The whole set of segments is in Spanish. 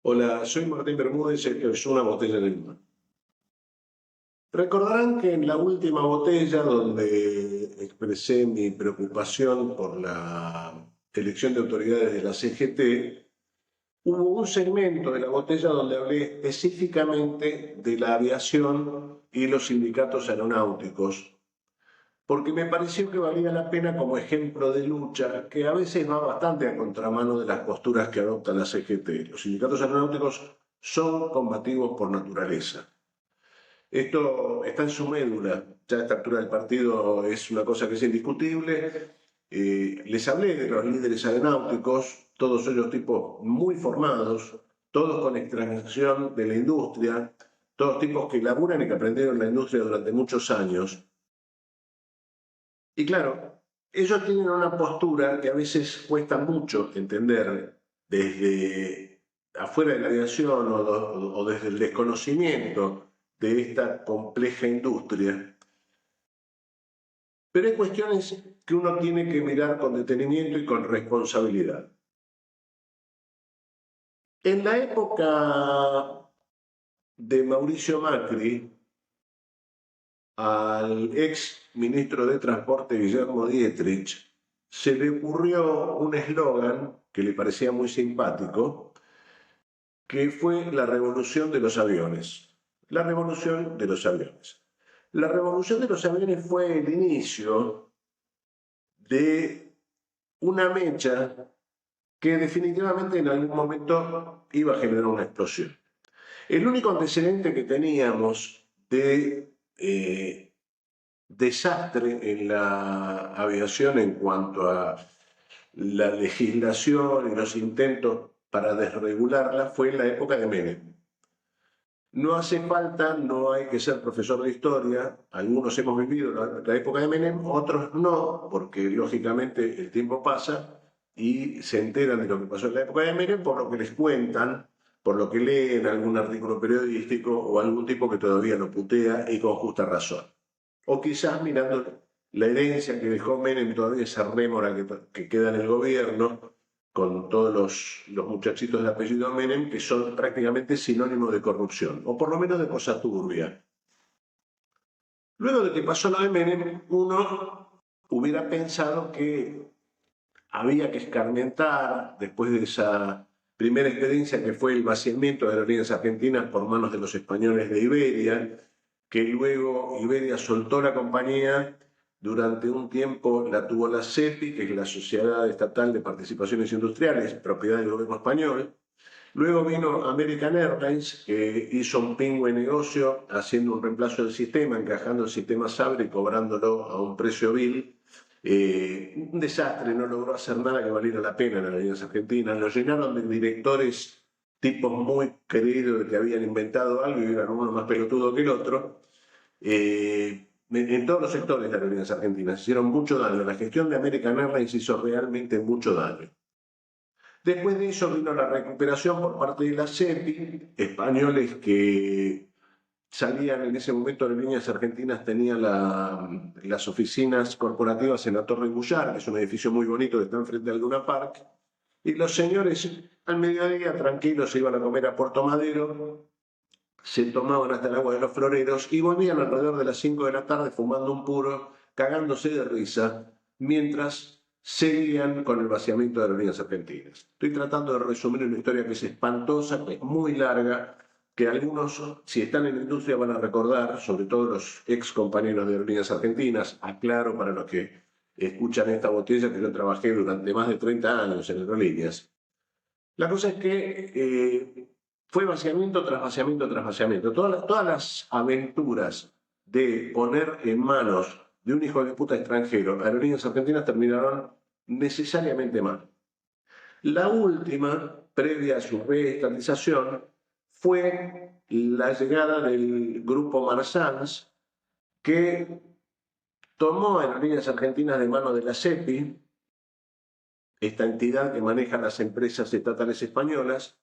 Hola, soy Martín Bermúdez, el que es una botella de vino. Recordarán que en la última botella, donde expresé mi preocupación por la elección de autoridades de la CGT, hubo un segmento de la botella donde hablé específicamente de la aviación y los sindicatos aeronáuticos, porque me pareció que valía la pena como ejemplo de lucha, que a veces va bastante a contramano de las posturas que adopta la CGT. Los sindicatos aeronáuticos son combativos por naturaleza. Esto está en su médula, ya a esta altura del partido es una cosa que es indiscutible. Les hablé de los líderes aeronáuticos, todos ellos tipos muy formados, todos con extracción de la industria, todos tipos que laburan y que aprendieron la industria durante muchos años. Y claro, ellos tienen una postura que a veces cuesta mucho entender desde afuera de la aviación o desde el desconocimiento de esta compleja industria. Pero hay cuestiones que uno tiene que mirar con detenimiento y con responsabilidad. En la época de Mauricio Macri, al ex ministro de Transporte Guillermo Dietrich se le ocurrió un eslogan que le parecía muy simpático, que fue la revolución de los aviones. La revolución de los aviones. La revolución de los aviones fue el inicio de una mecha que definitivamente en algún momento iba a generar una explosión. El único antecedente que teníamos de desastre en la aviación en cuanto a la legislación y los intentos para desregularla fue en la época de Menem. No hace falta, no hay que ser profesor de historia, algunos hemos vivido la época de Menem, otros no, porque lógicamente el tiempo pasa y se enteran de lo que pasó en la época de Menem por lo que les cuentan, por lo que leen algún artículo periodístico o algún tipo que todavía lo putea y con justa razón. O quizás mirando la herencia que dejó Menem, todavía esa rémora que queda en el gobierno, con todos los muchachitos de apellido Menem, que son prácticamente sinónimos de corrupción, o por lo menos de cosa turbia. Luego de que pasó lo de Menem, uno hubiera pensado que había que escarmentar, después de esa primera experiencia que fue el vaciamiento de aerolíneas argentinas por manos de los españoles de Iberia, que luego Iberia soltó la compañía, durante un tiempo la tuvo la SEPI, que es la Sociedad Estatal de Participaciones Industriales, propiedad del gobierno español. Luego vino American Airlines, que hizo un pingüe negocio haciendo un reemplazo del sistema, encajando el sistema Sabre y cobrándolo a un precio vil. Un desastre, no logró hacer nada que valiera la pena en las aerolíneas argentinas. Lo llenaron de directores, tipos muy queridos de que habían inventado algo y eran uno más pelotudo que el otro. En todos los sectores de las aerolíneas argentinas hicieron mucho daño. La gestión de American Airlines hizo realmente mucho daño. Después de eso vino la recuperación por parte de la SEPI, españoles que salían en ese momento de líneas argentinas, tenían las oficinas corporativas en la Torre Gullar, que es un edificio muy bonito que está enfrente del Luna Park, y los señores al mediodía tranquilos se iban a comer a Puerto Madero, se tomaban hasta el agua de los floreros y volvían alrededor de las 5 de la tarde fumando un puro, cagándose de risa, mientras seguían con el vaciamiento de aerolíneas argentinas. Estoy tratando de resumir una historia que es espantosa, que es muy larga, que algunos, si están en la industria, van a recordar, sobre todo los ex compañeros de aerolíneas argentinas. Aclaro para los que escuchan esta botella que yo trabajé durante más de 30 años en aerolíneas. La cosa es que fue vaciamiento tras vaciamiento tras vaciamiento. Todas las aventuras de poner en manos de un hijo de puta extranjero aerolíneas argentinas terminaron necesariamente mal. La última, previa a su reestatización, fue la llegada del grupo Marsans, que tomó aerolíneas argentinas de mano de la SEPI, esta entidad que maneja las empresas estatales españolas,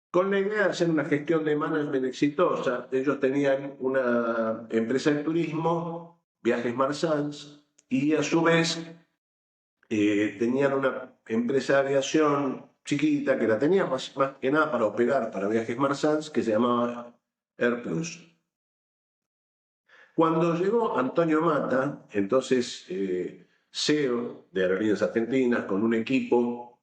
con la idea de hacer una gestión de management exitosa. Ellos tenían una empresa de turismo, Viajes Marsans, y a su vez tenían una empresa de aviación chiquita que la tenía más que nada para operar para viajes Marsans, que se llamaba AirPlus. Cuando llegó Antonio Mata, entonces CEO de Aerolíneas Argentinas, con un equipo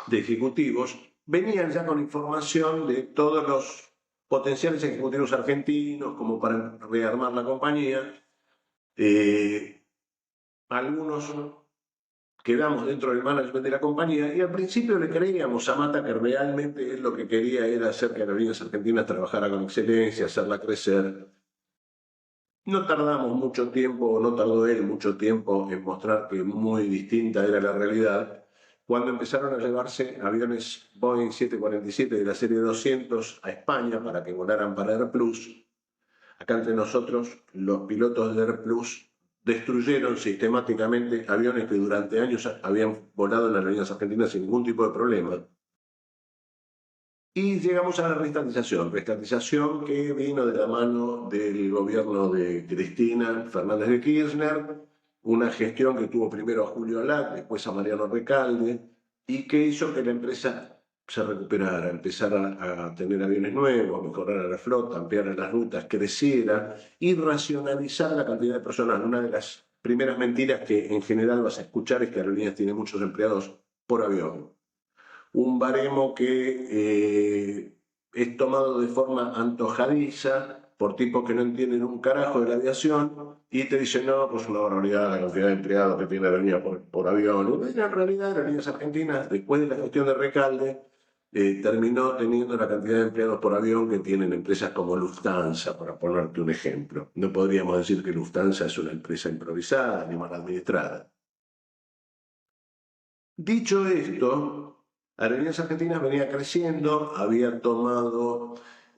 de ejecutivos, venían ya con información de todos los potenciales ejecutivos argentinos, como para rearmar la compañía. Algunos quedamos dentro del management de la compañía y al principio le creíamos a Mata que realmente él lo que quería era hacer que Aerolíneas Argentinas trabajara con excelencia, hacerla crecer. No tardamos mucho tiempo, no tardó él mucho tiempo en mostrar que muy distinta era la realidad, cuando empezaron a llevarse aviones Boeing 747 de la serie 200 a España para que volaran para AirPlus. Acá entre nosotros, los pilotos de AirPlus destruyeron sistemáticamente aviones que durante años habían volado en las aerolíneas argentinas sin ningún tipo de problema. Y llegamos a la restatización que vino de la mano del gobierno de Cristina Fernández de Kirchner, una gestión que tuvo primero a Julio Alac, después a Mariano Recalde, y que hizo que la empresa se recuperara, empezara a tener aviones nuevos, mejorara la flota, ampliara las rutas, creciera y racionalizar la cantidad de personal. Una de las primeras mentiras que en general vas a escuchar es que Aerolíneas tiene muchos empleados por avión. Un baremo que es tomado de forma antojadiza por tipos que no entienden un carajo de la aviación y te dicen, no, pues una barbaridad la cantidad de empleados que tiene Aerolíneas por avión. Y en realidad, Aerolíneas Argentinas, después de la gestión de Recalde, terminó teniendo la cantidad de empleados por avión que tienen empresas como Lufthansa, para ponerte un ejemplo. No podríamos decir que Lufthansa es una empresa improvisada ni mal administrada. Dicho esto, Aerolíneas Argentinas venía creciendo, había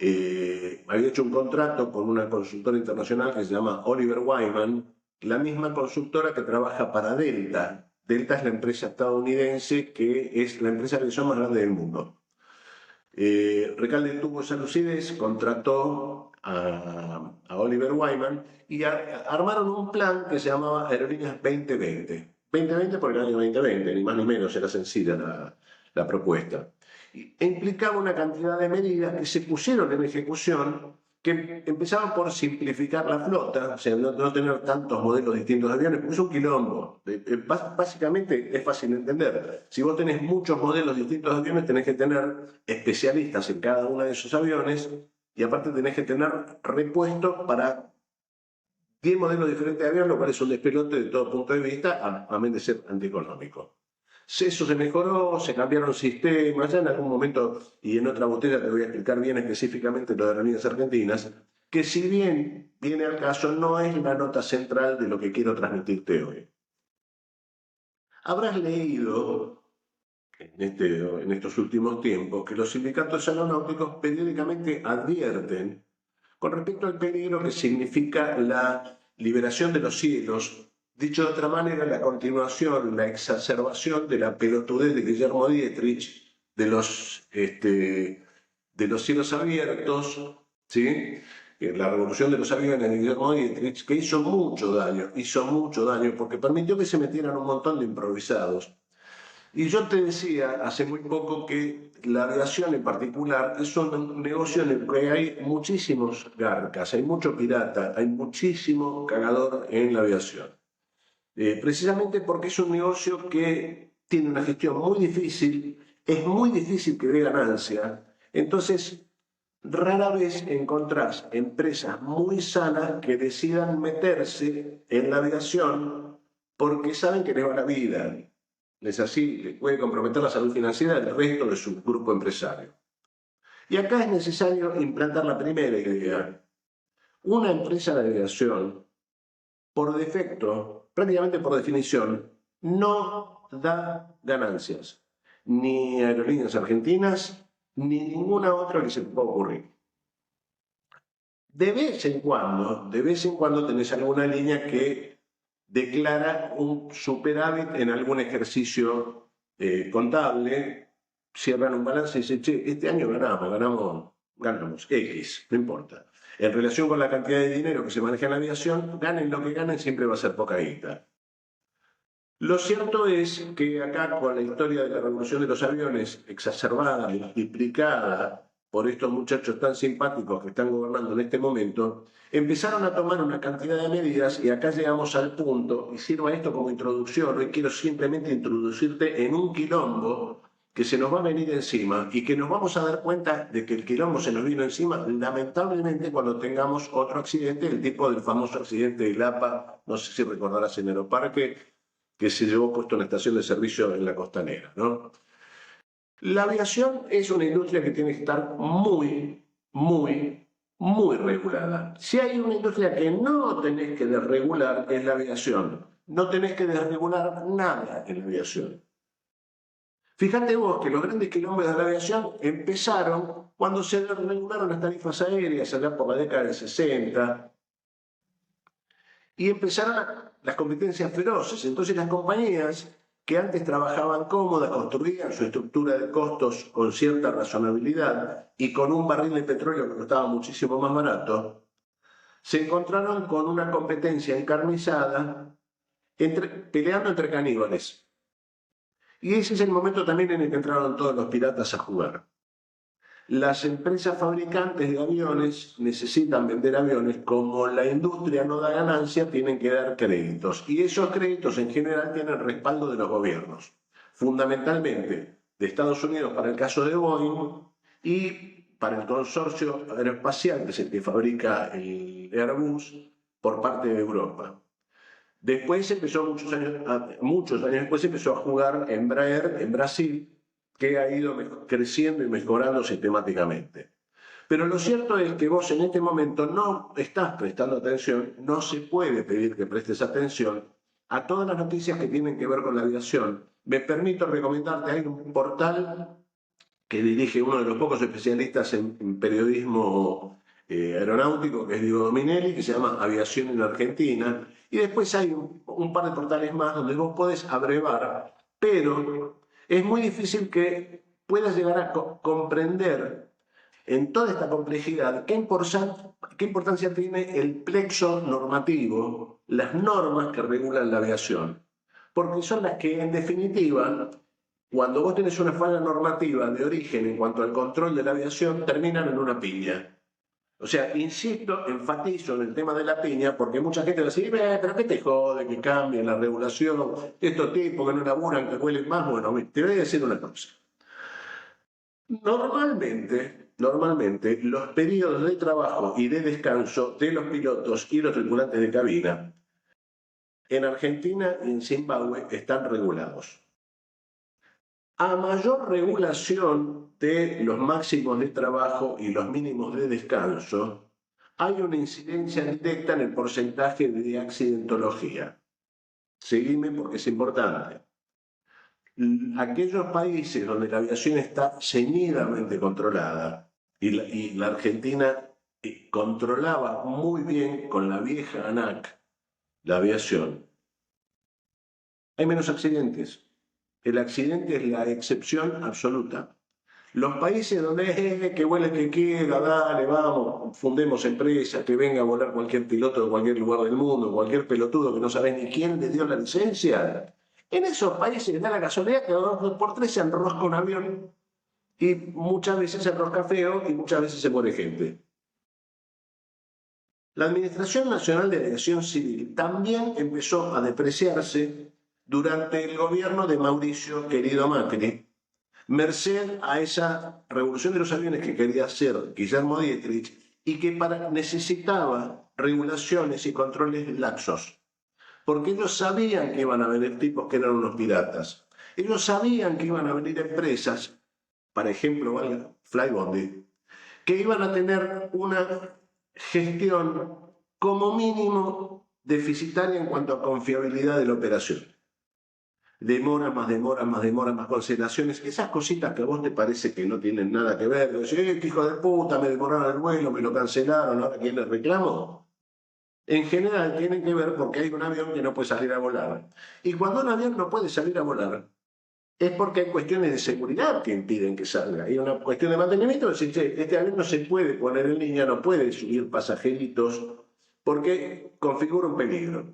hecho un contrato con una consultora internacional que se llama Oliver Wyman, la misma consultora que trabaja para Delta. Delta es la empresa estadounidense que es la empresa de aviación más grande del mundo. Recalde tuvo esa lucidez, contrató a Oliver Wyman y armaron un plan que se llamaba Aerolíneas 2020. 2020 por el año 2020, ni más ni menos, era sencilla la propuesta. E implicaba una cantidad de medidas que se pusieron en ejecución que empezaban por simplificar la flota, o sea, no tener tantos modelos distintos de aviones, porque es un quilombo. Básicamente es fácil de entender. Si vos tenés muchos modelos distintos de aviones, tenés que tener especialistas en cada uno de esos aviones y aparte tenés que tener repuestos para 10 modelos diferentes de avión, lo cual es un despelote de todo punto de vista, a menos de ser antieconómico. Eso se mejoró, se cambiaron sistemas, ya en algún momento y en otra botella te voy a explicar bien específicamente lo de Aerolíneas Argentinas, que si bien viene al caso, no es la nota central de lo que quiero transmitirte hoy. Habrás leído en estos últimos tiempos que los sindicatos aeronáuticos periódicamente advierten con respecto al peligro que significa la liberación de los cielos. Dicho de otra manera, la continuación, la exacerbación de la pelotudez de Guillermo Dietrich, de los cielos abiertos, ¿sí? La revolución de los aviones de Guillermo Dietrich, que hizo mucho daño, porque permitió que se metieran un montón de improvisados. Y yo te decía hace muy poco que la aviación en particular es un negocio en el que hay muchísimos garcas, hay mucho pirata, hay muchísimo cagador en la aviación. Precisamente porque es un negocio que tiene una gestión muy difícil, es muy difícil que dé ganancia, entonces rara vez encontrás empresas muy sanas que decidan meterse en la aviación porque saben que les va la vida. Es así, les puede comprometer la salud financiera del resto de su grupo empresario. Y acá es necesario implantar la primera idea. Una empresa de aviación, por defecto, prácticamente por definición, no da ganancias. Ni Aerolíneas Argentinas, ni ninguna otra que se te pueda ocurrir. De vez en cuando tenés alguna línea que declara un superávit en algún ejercicio contable, cierran un balance y dicen, che, este año ganamos X, no importa. En relación con la cantidad de dinero que se maneja en la aviación, ganen lo que ganen, siempre va a ser poca guita. Lo cierto es que acá, con la historia de la revolución de los aviones exacerbada, multiplicada por estos muchachos tan simpáticos que están gobernando en este momento, empezaron a tomar una cantidad de medidas y acá llegamos al punto, y sirva esto como introducción, hoy quiero simplemente introducirte en un quilombo que se nos va a venir encima y que nos vamos a dar cuenta de que el quilombo se nos vino encima, lamentablemente, cuando tengamos otro accidente, el tipo del famoso accidente de Lapa, no sé si recordarás, en Aeroparque, que se llevó puesto en la estación de servicio en la Costanera, ¿no? La aviación es una industria que tiene que estar muy regulada. Si hay una industria que no tenés que desregular, es la aviación. No tenés que desregular nada en la aviación. Fíjate vos que los grandes quilombos de la aviación empezaron cuando se desregularon las tarifas aéreas, allá por la década del 60, y empezaron las competencias feroces. Entonces las compañías que antes trabajaban cómodas, construían su estructura de costos con cierta razonabilidad y con un barril de petróleo que costaba muchísimo más barato, se encontraron con una competencia encarnizada peleando entre caníbales. Y ese es el momento también en el que entraron todos los piratas a jugar. Las empresas fabricantes de aviones necesitan vender aviones, como la industria no da ganancia, tienen que dar créditos. Y esos créditos en general tienen respaldo de los gobiernos, fundamentalmente de Estados Unidos para el caso de Boeing y para el consorcio aeroespacial, que es el que fabrica el Airbus, por parte de Europa. Después empezó, muchos años después empezó a jugar Embraer en Brasil, que ha ido creciendo y mejorando sistemáticamente. Pero lo cierto es que vos en este momento no estás prestando atención, no se puede pedir que prestes atención a todas las noticias que tienen que ver con la aviación. Me permito recomendarte, hay un portal que dirige uno de los pocos especialistas en periodismo aeronáutico, que es Diego Dominelli, que se llama Aviación en Argentina, y después hay un par de portales más donde vos podés abrevar, pero es muy difícil que puedas llegar a comprender en toda esta complejidad qué importancia tiene el plexo normativo, las normas que regulan la aviación, porque son las que en definitiva, cuando vos tenés una falla normativa de origen en cuanto al control de la aviación, terminan en una piña. O sea, insisto, enfatizo en el tema de la piña, porque mucha gente va a decir, pero ¿qué te jode que cambien la regulación? Estos tipos que no laburan, que huelen más. Bueno, te voy a decir una cosa. Normalmente, los periodos de trabajo y de descanso de los pilotos y los tripulantes de cabina en Argentina y en Zimbabue están regulados. A mayor regulación de los máximos de trabajo y los mínimos de descanso, hay una incidencia directa en el porcentaje de accidentología. Seguime porque es importante. Aquellos países donde la aviación está ceñidamente controlada, y la Argentina controlaba muy bien con la vieja ANAC la aviación, hay menos accidentes. El accidente es la excepción absoluta. Los países donde es que vuela el que quiera, dale, vamos, fundemos empresas, que venga a volar cualquier piloto de cualquier lugar del mundo, cualquier pelotudo que no sabés ni quién le dio la licencia, en esos países da la casualidad que 2 por 3 se enrosca un avión y muchas veces se enrosca feo y muchas veces se muere gente. La Administración Nacional de Aviación Civil también empezó a depreciarse durante el gobierno de Mauricio querido Macri, merced a esa revolución de los aviones que quería hacer Guillermo Dietrich y que necesitaba regulaciones y controles laxos, porque ellos sabían que iban a venir tipos que eran unos piratas. Ellos sabían que iban a venir empresas, por ejemplo, Flybondi, que iban a tener una gestión como mínimo deficitaria en cuanto a confiabilidad de la operación. Demoras, más cancelaciones, esas cositas que a vos te parece que no tienen nada que ver, que hijo de puta, me demoraron el vuelo, me lo cancelaron, ahora quién les reclamo. En general tienen que ver porque hay un avión que no puede salir a volar. Y cuando un avión no puede salir a volar, es porque hay cuestiones de seguridad que impiden que salga. Hay una cuestión de mantenimiento, decir, este avión no se puede poner en línea, no puede subir pasajeritos, porque configura un peligro.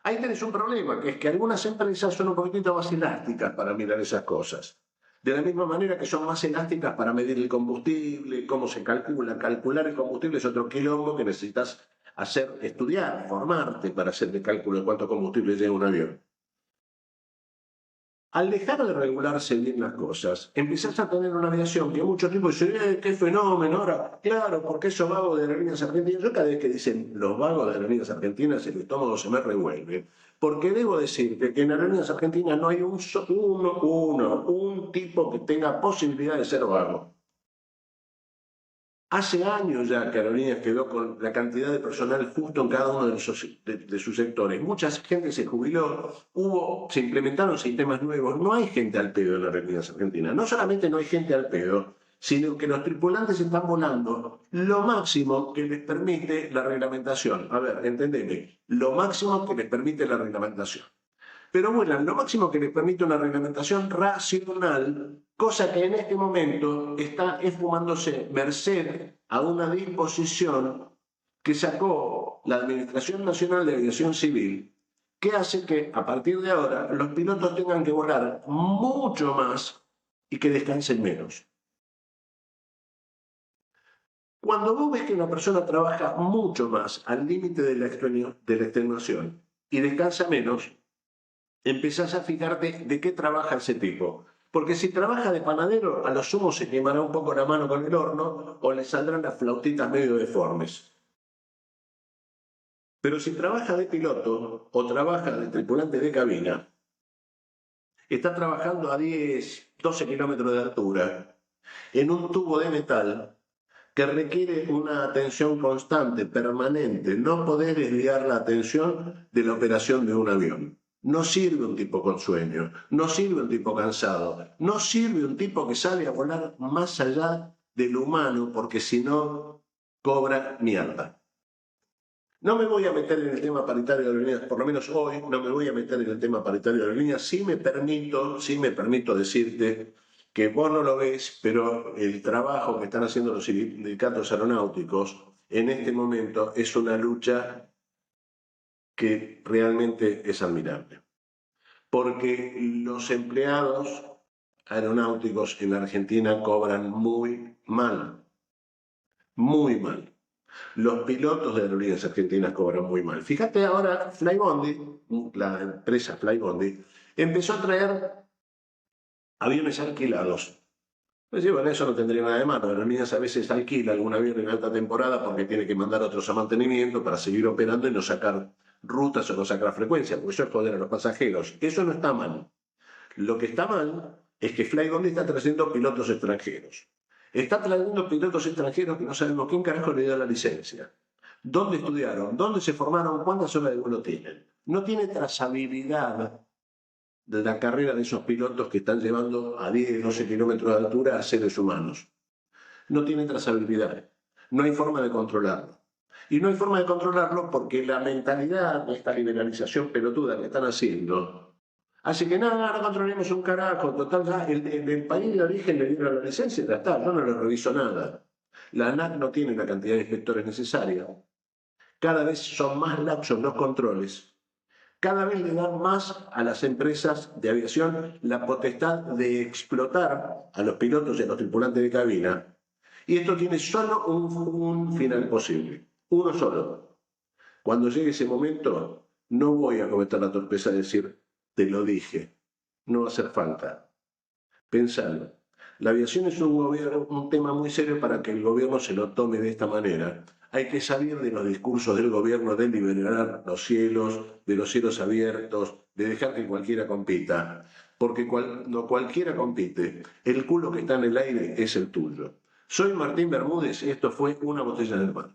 Ahí tenés un problema, que es que algunas empresas son un poquitito más elásticas para mirar esas cosas. De la misma manera que son más elásticas para medir el combustible, cómo se calcula. Calcular el combustible es otro quilombo que necesitas hacer, estudiar, formarte para hacer el cálculo de cuánto combustible lleva un avión. Al dejar de regularse bien las cosas, empezás a tener una aviación que muchos tipos dicen, qué fenómeno, ahora, claro, porque esos vagos de Aerolíneas Argentinas, yo cada vez que dicen los vagos de Aerolíneas Argentinas, el estómago se me revuelve, porque debo decirte que en Aerolíneas Argentinas no hay un tipo que tenga posibilidad de ser vago. Hace años ya que Aerolíneas quedó con la cantidad de personal justo en cada uno de sus sectores. Mucha gente se jubiló, se implementaron sistemas nuevos. No hay gente al pedo en Aerolíneas Argentinas. No solamente no hay gente al pedo, sino que los tripulantes están volando lo máximo que les permite la reglamentación. A ver, entendeme, lo máximo que les permite la reglamentación. Pero vuelan lo máximo que les permite una reglamentación racional, cosa que en este momento está esfumándose merced a una disposición que sacó la Administración Nacional de Aviación Civil, que hace que a partir de ahora los pilotos tengan que volar mucho más y que descansen menos. Cuando vos ves que una persona trabaja mucho más al límite de la extenuación y descansa menos, empezás a fijarte de qué trabaja ese tipo. Porque si trabaja de panadero, a lo sumo se quemará un poco la mano con el horno o le saldrán las flautitas medio deformes. Pero si trabaja de piloto o trabaja de tripulante de cabina, está trabajando a 10, 12 kilómetros de altura en un tubo de metal que requiere una atención constante, permanente. No podés desviar la atención de la operación de un avión. No sirve un tipo con sueño, no sirve un tipo cansado, no sirve un tipo que sabe a volar más allá del humano, porque si no, cobra mierda. No me voy a meter en el tema paritario de aerolíneas, por lo menos hoy no me voy a meter en el tema paritario de aerolíneas. Sí me permito decirte que vos no lo ves, pero el trabajo que están haciendo los sindicatos aeronáuticos en este momento es una lucha que realmente es admirable. Porque los empleados aeronáuticos en la Argentina cobran muy mal, muy mal. Los pilotos de aerolíneas argentinas cobran muy mal. Fíjate ahora, Flybondi, la empresa Flybondi, empezó a traer aviones alquilados. Pues sí, bueno, eso no tendría nada de malo. Aerolíneas a veces alquila algún avión en alta temporada porque tiene que mandar otros a mantenimiento para seguir operando y no sacar rutas o no sacar frecuencia, porque eso es joder a los pasajeros. Eso no está mal. Lo que está mal es que Flybondi está trayendo pilotos extranjeros. Está trayendo pilotos extranjeros que no sabemos quién carajo le dio la licencia. ¿Dónde estudiaron? ¿Dónde se formaron? ¿Cuántas horas de vuelo tienen? No tiene trazabilidad de la carrera de esos pilotos que están llevando a 10, 12 kilómetros de altura a seres humanos. No tiene trazabilidad. No hay forma de controlarlo. Y no hay forma de controlarlo porque la mentalidad de esta liberalización pelotuda que están haciendo hace que nada, no controlemos un carajo. Total, ya el país de origen le dieron la licencia y ya está. Yo no le reviso nada. La ANAC no tiene la cantidad de inspectores necesaria. Cada vez son más laxos los controles. Cada vez le dan más a las empresas de aviación la potestad de explotar a los pilotos y a los tripulantes de cabina. Y esto tiene solo un final posible, uno solo. Cuando llegue ese momento, no voy a cometer la torpeza de decir, te lo dije, no va a hacer falta. Pensalo. La aviación es un tema muy serio para que el gobierno se lo tome de esta manera. Hay que salir de los discursos del gobierno de liberar los cielos, de los cielos abiertos, de dejar que cualquiera compita. Porque cuando cualquiera compite, el culo que está en el aire es el tuyo. Soy Martín Bermúdez y esto fue Una Botella del Mar.